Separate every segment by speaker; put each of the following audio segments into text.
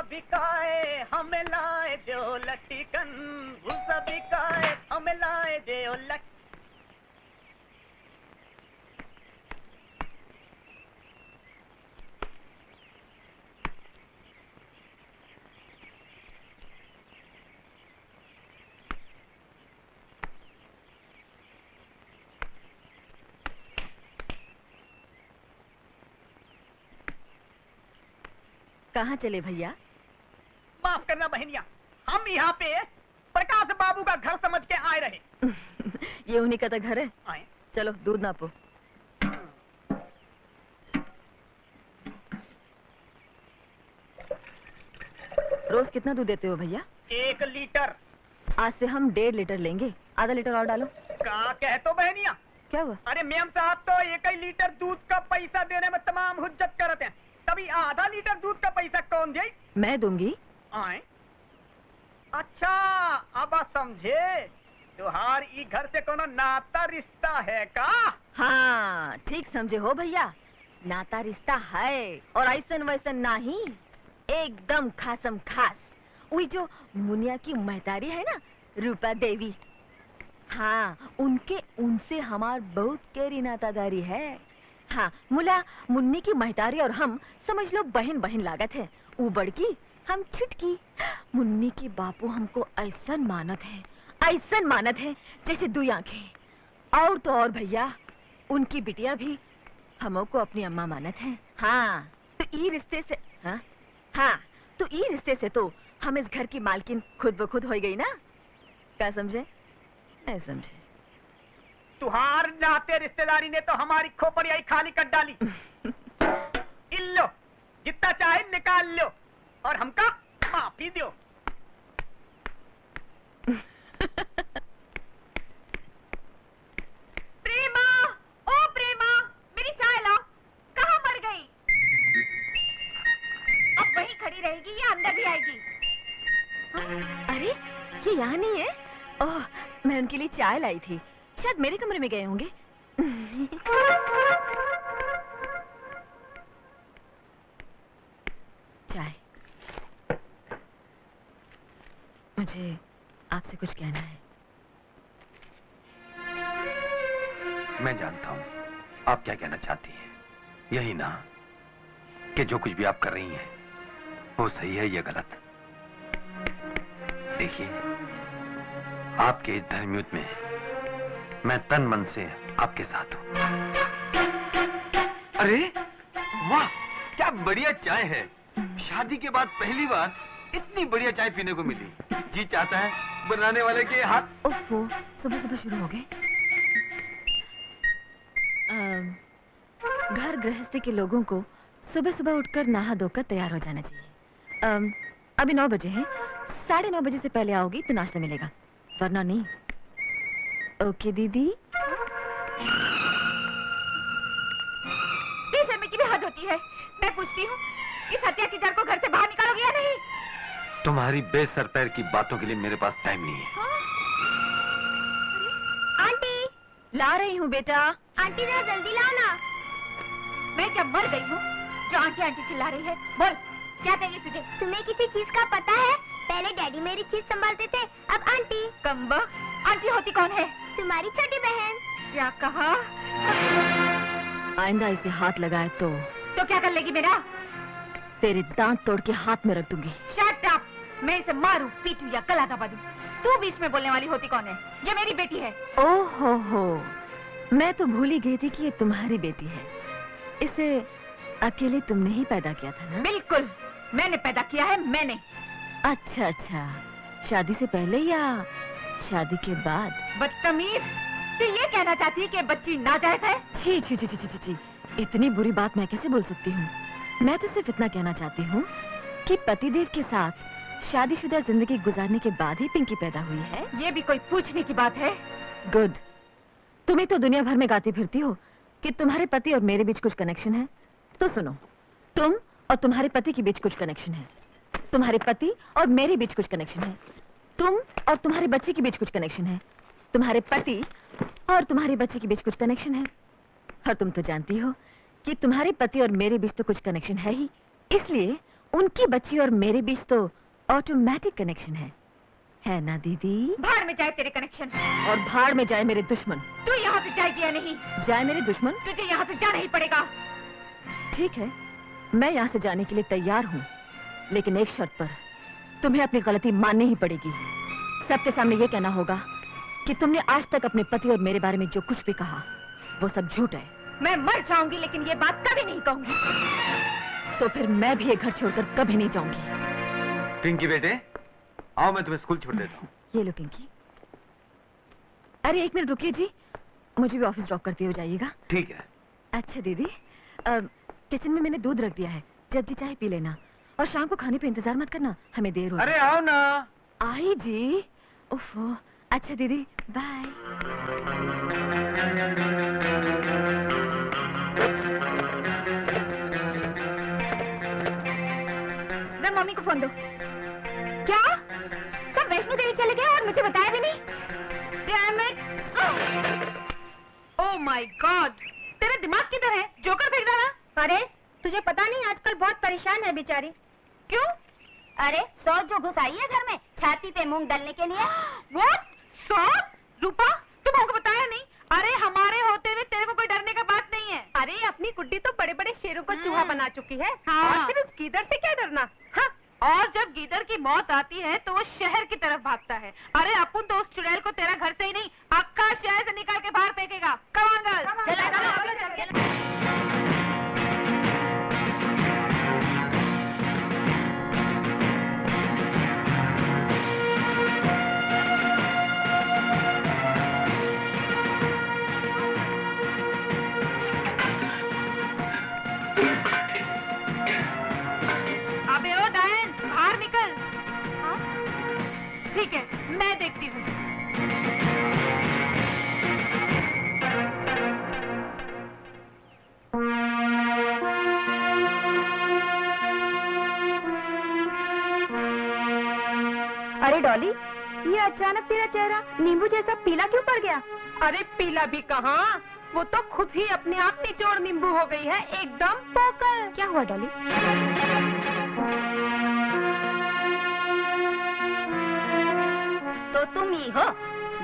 Speaker 1: बिकाए हमें लाए जो लटिकन, भूसा बिकाए हमें लाए जो लट।
Speaker 2: कहाँ चले भैया?
Speaker 1: माफ करना बहनिया, हम यहाँ पे प्रकाश बाबू का घर समझ के आए रहे।
Speaker 2: ये उन्हीं का तो घर है।
Speaker 1: आए।
Speaker 2: चलो दूध नापो। रोज कितना दूध देते हो भैया?
Speaker 1: 1 लीटर।
Speaker 2: आज से हम 1.5 लीटर लेंगे। आधा लीटर और डालो।
Speaker 1: क्या कहते हो बहनिया?
Speaker 2: क्या हुआ?
Speaker 1: अरे मैम साहब तो 1 ही लीटर दूध का पैसा देने में तमाम हुज्जत करते हैं, तभी आधा लीटर दूध का पैसा कौन दे?
Speaker 2: मैं दूंगी।
Speaker 1: आए? अच्छा, अब समझे। त्योहार ई घर से कोनो नाता रिश्ता है का?
Speaker 2: हाँ ठीक समझे हो भैया, नाता रिश्ता है और ऐसन वैसन नहीं, एकदम खासम खास। वही जो मुनिया की महतारी है ना, रूपा देवी, हाँ उनसे हमार बहुत गहरी नातादारी है। हाँ मुला मुन्नी की महतारी और हम समझ लो बहन बहन लागत है। वो बड़की हम छुटकी। मुन्नी की बापू हमको ऐसन मानत है जैसे 2 आंखें। और तो और भैया उनकी बिटिया भी हमको अपनी अम्मा मानत है। हाँ तो ई रिश्ते से तो हम इस घर की मालकिन खुद ब खुद हो गई ना। क्या समझे? नहीं समझे?
Speaker 1: तुहार नाते रिश्तेदारी ने तो हमारी खोपड़ी आई खाली कर डाली। इल्लो जितना चाहे निकाल लो और हमका माफी दो।
Speaker 3: प्रेमा, ओ प्रेमा, मेरी चाय लाओ। कहाँ मर गई? अब वहीं खड़ी रहेगी या अंदर भी आएगी?
Speaker 2: अरे ये यहाँ नहीं है। ओह मैं उनके लिए चाय लाई थी, शायद मेरे कमरे में गए होंगे। चाय। मुझे आपसे कुछ कहना है।
Speaker 4: मैं जानता हूं आप क्या कहना चाहती हैं। यही ना कि जो कुछ भी आप कर रही हैं वो सही है या गलत। देखिए आपके इस धर्मयुद्ध में मैं तन मन से आपके साथ हूं। अरे वाह क्या बढ़िया चाय है। शादी के बाद पहली बार इतनी बढ़िया चाय पीने को मिली। जी चाहता है बनाने वाले के हाथ।
Speaker 2: ओफो सुबह सुबह शुरू हो गए। घर गृहस्थी के लोगों को सुबह सुबह उठकर नहा धोकर तैयार हो जाना चाहिए। अभी 9 बजे हैं, 9:30 बजे से पहले आओगी तो नाश्ता मिलेगा, वरना नहीं। ओके दीदी।
Speaker 3: बेशर्मी की भी हद होती है। मैं पूछती हूँ इस हत्या की जड़ को घर से बाहर निकालोगे या नहीं?
Speaker 4: तुम्हारी बेसर पैर की बातों के लिए मेरे पास टाइम नहीं है।
Speaker 3: आंटी
Speaker 2: ला रही हूँ बेटा।
Speaker 3: आंटी जरा जल्दी लाओ ना। मैं क्या मर गई हूँ जो आंटी आंटी चिल्ला रही है? बोल क्या चाहिए तुझे?
Speaker 5: तुम्हें किसी चीज का पता है? पहले डैडी मेरी चीज संभालते थे, अब आंटी।
Speaker 3: कमबख्त, आंटी होती कौन है?
Speaker 5: तुम्हारी छोटी बहन।
Speaker 3: क्या कहा?
Speaker 2: आइंदा इसे हाथ लगाए तो
Speaker 3: क्या कर लेगी मेरा?
Speaker 2: तेरे दांत तोड़ के हाथ में रख दूंगी।
Speaker 3: Shut up! मैं इसे मारूं, पीटूं या गला दबा दूं। तू बीच में बोलने वाली होती कौन है? ये मेरी बेटी है।
Speaker 2: ओहो हो, मैं तो भूल ही गई थी कि ये तुम्हारी बेटी है। इसे अकेले तुमने ही पैदा किया था ना?
Speaker 3: बिल्कुल, मैंने पैदा किया है, मैंने।
Speaker 2: अच्छा अच्छा, शादी से पहले या शादी के बाद?
Speaker 3: बदतमीज, तू ये कहना चाहती है कि बच्ची नाजायज है?
Speaker 2: छी छी छी छी छी छी, इतनी बुरी बात मैं कैसे बोल सकती हूँ? मैं तो सिर्फ इतना कहना चाहती हूँ कि पतिदेव के साथ शादीशुदा जिंदगी गुजारने के बाद ही पिंकी पैदा हुई है।
Speaker 3: ये भी कोई पूछने की बात है?
Speaker 2: गुड। तुम्हें तो दुनिया भर में गाती फिरती हो कि तुम्हारे पति और मेरे बीच कुछ कनेक्शन है। तो सुनो, तुम और तुम्हारे पति के बीच कुछ कनेक्शन है, तुम्हारे पति और मेरे बीच कुछ कनेक्शन है, तुम और तुम्हारे बच्चे के बीच कुछ कनेक्शन है, तुम्हारे पति और तुम्हारे बच्चे के बीच कुछ कनेक्शन है। और तुम तो जानती हो कि तुम्हारे पति और मेरे बीच तो कुछ कनेक्शन है ही, इसलिए उनकी बच्ची और मेरे बीच तो ऑटोमेटिक कनेक्शन है ना दीदी?
Speaker 3: भाड़ में जाए तेरे कनेक्शन,
Speaker 2: और भाड़ में जाए मेरे दुश्मन।
Speaker 3: तू यहाँ से जाएगी या नहीं?
Speaker 2: जाए मेरे दुश्मन?
Speaker 3: तुझे यहाँ से जाना ही पड़ेगा।
Speaker 2: ठीक है, मैं यहाँ से जाने के लिए तैयार हूँ, लेकिन एक शर्त पर। तुम्हें अपनी गलती माननी ही पड़ेगी। सबके सामने ये कहना होगा कि तुमने आज तक अपने पति और मेरे बारे में जो कुछ भी कहा वो सब झूठ है।
Speaker 3: मैं मर जाऊंगी लेकिन ये बात कभी नहीं कहूंगी।
Speaker 2: तो फिर मैं भी ये घर छोड़कर कभी नहीं जाऊंगी।
Speaker 4: पिंकी बेटे, आओ मैं तुम्हें स्कूल छोड़ देता हूँ।
Speaker 2: ये लो पिंकी। अरे एक मिनट रुकिए जी, मुझे भी ऑफिस ड्रॉप करते हुए जाइएगा।
Speaker 4: ठीक है।
Speaker 2: अच्छा दीदी, किचन में मैंने दूध रख दिया है, जब जी चाहे पी लेना। और शाम को खाने पे इंतजार मत करना, हमें देर हो।
Speaker 4: अरे आओ ना।
Speaker 2: आई जी। ओफो। अच्छा दीदी, बाय।
Speaker 3: मम्मी को फोन दो। क्या? सब वैष्णो देवी चले गए और मुझे बताया भी नहीं? Damn it! Oh my God! तेरा दिमाग किधर है? जोकर फेंक डाला?
Speaker 5: अरे तुझे पता नहीं आजकल बहुत परेशान है बेचारी।
Speaker 3: क्यों?
Speaker 5: अरे सौर जो घुस आई है घर में छाती पे मूंग डालने के लिए।
Speaker 3: What? सौर? रूपा, तुम हमको बताया नहीं? अरे हमारे होते हुए तेरे को कोई डरने का बात नहीं है। अरे अपनी गुड्डी तो बड़े बड़े शेरों को चूहा बना चुकी है। हाँ। और फिर उस गीदड़ से क्या डरना? हाँ। और जब गीदड़ की मौत आती है तो वो शहर की तरफ भागता है। अरे अपन तो उस चुड़ैल को तेरा घर से ही नहीं, अक्का शहर से निकाल के बाहर फेंकेगा। Come on girl, चला। अबे ओ डायन, बाहर निकल। हाँ? ठीक है, मैं देखती हूँ।
Speaker 5: अरे डॉली, ये अचानक तेरा चेहरा नींबू जैसा पीला क्यों पड़ गया?
Speaker 3: अरे पीला भी कहाँ, वो तो खुद ही अपने आप निचोड़ नींबू हो गई है, एकदम पोकल।
Speaker 5: क्या हुआ डॉली? तो तुम ही हो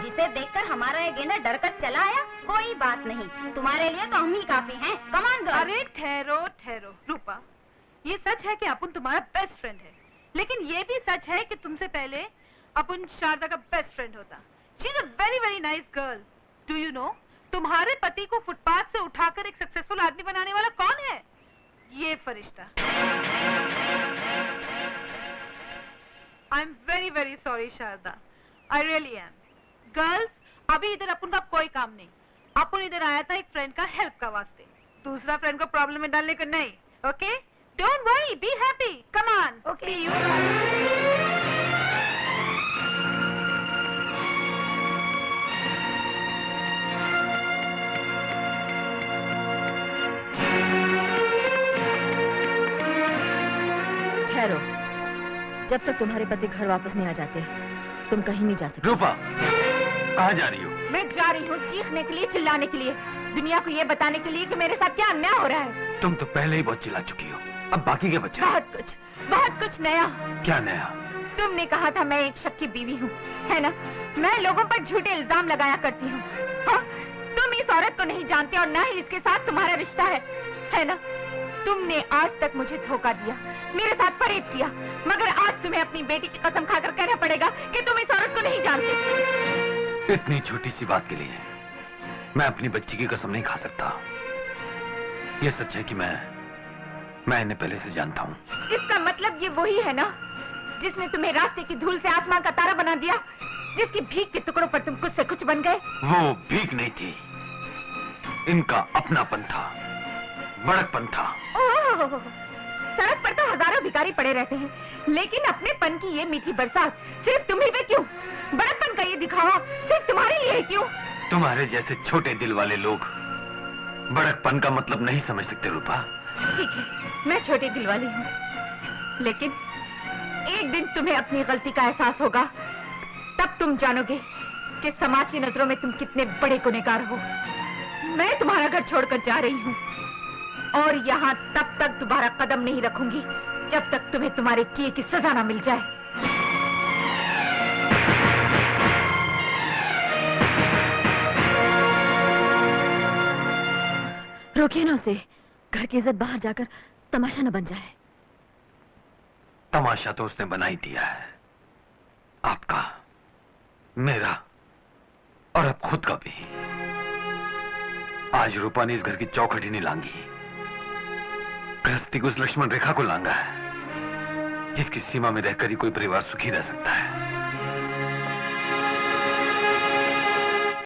Speaker 5: जिसे देखकर हमारा ये गेंडा डर कर चला आया? कोई बात नहीं, तुम्हारे लिए तो हम ही काफी हैं। Come on girl.
Speaker 3: अरे ठहरो ठहरो रूपा, ये सच है कि अपन तुम्हारा बेस्ट फ्रेंड है, लेकिन ये भी सच है कि तुमसे पहले अपन शारदा का बेस्ट फ्रेंड होता। She is a very very nice girl. Do you know, तुम्हारे पति को फुटपाथ से उठाकर एक सक्सेसफुल आदमी बनाने वाला कौन है? ये फरिश्ता। I am very very sorry Sharda, I really am. Girls, अभी इधर अपन का कोई काम नहीं, अपन इधर आया था एक फ्रेंड का हेल्प का वास्ते, दूसरा फ्रेंड को प्रॉब्लम में डालने को नहीं। Okay, don't worry, be happy, come on.
Speaker 5: Okay.
Speaker 3: See you.
Speaker 2: ठहरो, जब तक तुम्हारे पति घर वापस नहीं आ जाते तुम कहीं नहीं जा सकते।
Speaker 4: रूपा, कहाँ जा रही हो?
Speaker 3: मैं जा रही हूँ चीखने के लिए, चिल्लाने के लिए, दुनिया को ये बताने के लिए कि मेरे साथ क्या अन्याय हो रहा है।
Speaker 4: तुम तो पहले ही बहुत चिल्ला चुकी हो, अब बाकी क्या बचा?
Speaker 3: बहुत कुछ नया।
Speaker 4: क्या नया?
Speaker 3: तुमने कहा था मैं एक शक की बीवी हूँ, है ना? मैं लोगों पर झूठे इल्जाम लगाया करती हूँ। हाँ? तुम इस औरत को नहीं जानते और न ही इसके साथ तुम्हारा रिश्ता है ना? तुमने आज तक मुझे धोखा दिया, मेरे साथ फरेब किया, मगर आज तुम्हें अपनी बेटी की कसम खाकर कहना पड़ेगा कि तुम इस औरत को नहीं जानते।
Speaker 4: इतनी छोटी सी बात के लिए मैं अपनी बच्ची की कसम नहीं खा सकता। ये सच है कि मैं इन्हें पहले से जानता हूँ।
Speaker 3: इसका मतलब ये वही है ना जिसने तुम्हें रास्ते की धूल से आसमान का तारा बना दिया, जिसकी भीख के टुकड़ों पर तुम कुछ से कुछ बन गए?
Speaker 4: वो भीख नहीं थी, इनका अपनापन था, बड़कपन था।
Speaker 3: ओह, सड़क पर तो हजारों भिखारी पड़े रहते हैं, लेकिन अपने पन की ये मीठी बरसात सिर्फ तुम्ही पे क्यों? बड़कपन का ये दिखावा सिर्फ तुम्हारे लिए क्यों?
Speaker 4: तुम्हारे जैसे छोटे दिल वाले लोग बड़कपन का मतलब नहीं समझ सकते रूपा।
Speaker 3: ठीक है, मैं छोटे दिल वाली हूँ, लेकिन एक दिन तुम्हें अपनी गलती का एहसास होगा, तब तुम जानोगे कि समाज की नजरों में तुम कितने बड़े गुनहगार हो। मैं तुम्हारा घर छोड़कर जा रही हूँ और यहाँ तब तक दोबारा कदम नहीं रखूंगी जब तक तुम्हें तुम्हारे किए की सजा ना मिल जाए।
Speaker 2: रोकिए ना उसे, घर की इज्जत बाहर जाकर तमाशा न बन जाए।
Speaker 4: तमाशा तो उसने बना ही दिया है, आपका, मेरा और अब खुद का भी। आज रूपा ने इस घर की चौखट ही नहीं लांगी, गृहस्थी को उस लक्ष्मण रेखा को लांगा है जिसकी सीमा में रहकर ही कोई परिवार सुखी रह सकता है।